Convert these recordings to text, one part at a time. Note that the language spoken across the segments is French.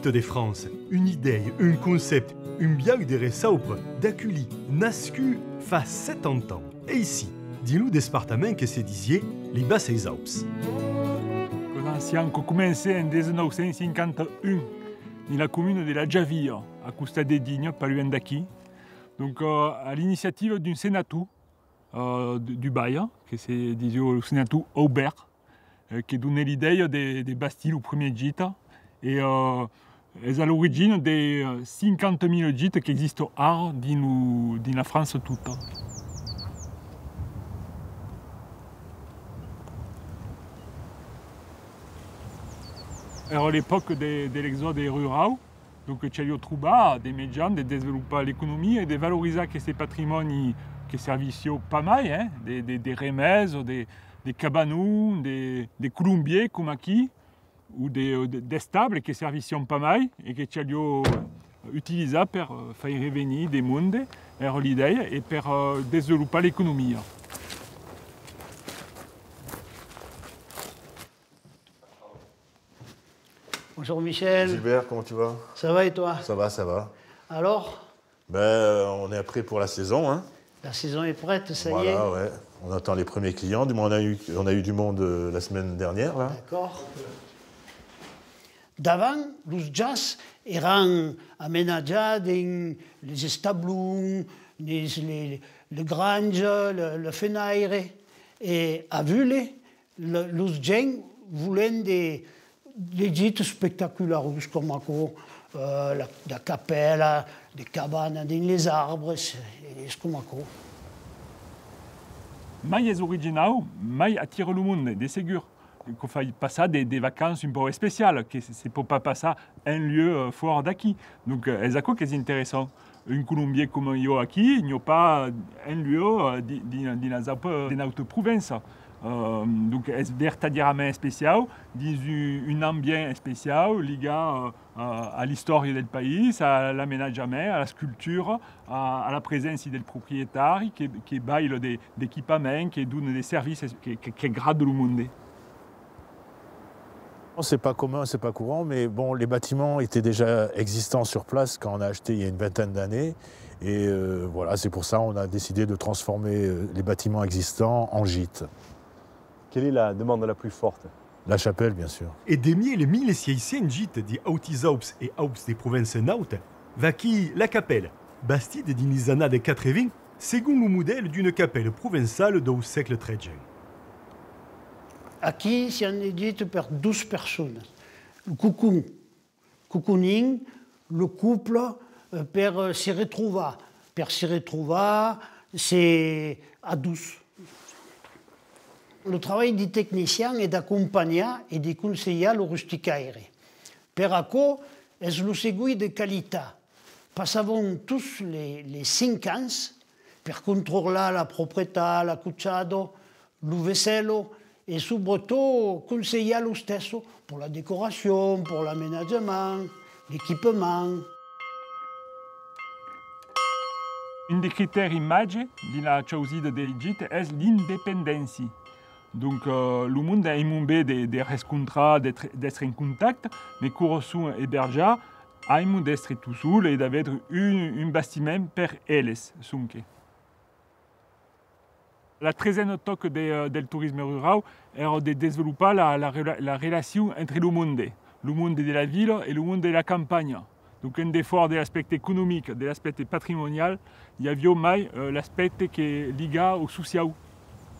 Gîte de France, une idée, un concept, une biac de resaupe, d'aculi, nascu, fa 70 ans. Et ici, dis-nous d'espartament que se disiez les basses Aups. Siamo commencé en 1951 dans la commune de la Javia, à Costa de Digne, pas loin d'ici. Donc, à l'initiative d'un sénatou du Bail, qui c'est le sénatou Aubert, qui donnait l'idée des Bastilles au premier gîte. Et est à l'origine des 50 000 gîtes qui existent dans la France toute. À l'époque de l'exode rural, donc il y a trouvé des médias de développer l'économie et de valoriser ces patrimoines qui servissent pas mal, hein, des remèdes, des cabanons, des colombiers comme ici, ou des stables qui servissent pas mal et que tu as utilisé pour faire revenir des mondes et pour développer l'économie. Bonjour Michel. Gilbert, comment tu vas? Ça va et toi? Ça va, ça va. Alors? On est prêt pour la saison. Hein. La saison est prête, ça y est? Voilà, ouais. On attend les premiers clients. Du moins, on a eu du monde la semaine dernière. D'accord. D'avant, les jazz étaient aménagés dans les establons, les granges, le fenêtre. Et à Vule, les gens voulaient des gîtes spectaculaires comme la capelle, des cabanes dans les arbres, et comme ça. Mai est original, mai attire le monde, des ségur. Qu'on fasse passer des vacances un peu spéciales, que c'est pour pas passer un lieu fort d'acquis. Donc, c'est quoi qui est intéressant. Un Colombien comme il y a ici, il n'y a pas un lieu dans notre province. Donc, c'est vertadirament spécial, une ambiance spéciale liée à l'histoire du pays, à l'aménagement, à la sculpture, à la présence des propriétaires qui baillent des équipements, qui donnent des services, qui gradent le monde. C'est pas commun, c'est pas courant, mais bon, les bâtiments étaient déjà existants sur place quand on a acheté il y a une vingtaine d'années. Et voilà, c'est pour ça qu'on a décidé de transformer les bâtiments existants en gîtes. Quelle est la demande la plus forte? La chapelle, bien sûr. Et des les 1600 gîtes des Autis Aups et Aups des provinces nautes, va qui la capelle, bastide dans les années 80, selon le modèle d'une capelle provençale du siècle XIII. Ici, c'est un gîte pour 12 personnes. Le cocooning, le couple, pour s'y retrouver. Pour s'y retrouver, c'est à 12. Le travail des techniciens est d'accompagner et de conseiller le rusticaire. Per acco, c'est le seguit de qualité. Passavons tous les 5 ans pour contrôler la propriété, la cucciado, le vessello, et surtout conseiller lo stesso pour la décoration, pour l'aménagement, l'équipement. Un des critères image de la choisie des gîtes est l'indépendance. Donc, le monde est immobile de rencontrer, d'être en contact, mais quand on est hébergé, il d'être tout seul et d'avoir un bâtiment pour elles. La troisième toque du tourisme rural est de développer la relation entre le monde de la ville et le monde de la campagne. Donc, un effort de l'aspect économique, de l'aspect patrimonial, il y a l'aspect qui est lié au social.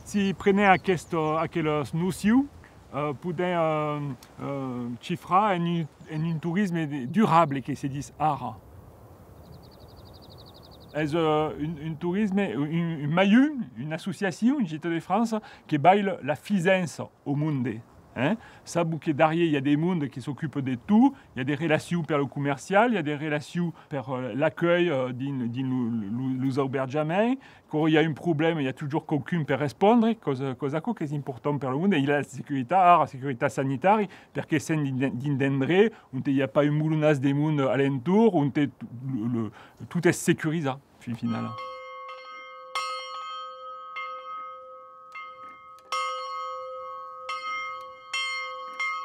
Si prenez quelle notion, pouvez chiffrer un tourisme durable qui se dit art. C'est un tourisme, un maillot, une association, une Gîte de France, qui baille la finance au monde. Hein? Ça, derrière, il y a des mondes qui s'occupent de tout. Il y a des relations pour le commercial, il y a des relations pour l'accueil des aubergements. Quand il y a un problème, il y a toujours quelqu'un pour répondre. Cause qui est important pour le monde. Et il y a la sécurité sanitaire, parce que c'est d'indendré, où il n'y a pas une menace des mondes alentour, où tout est sécurisé, finalement.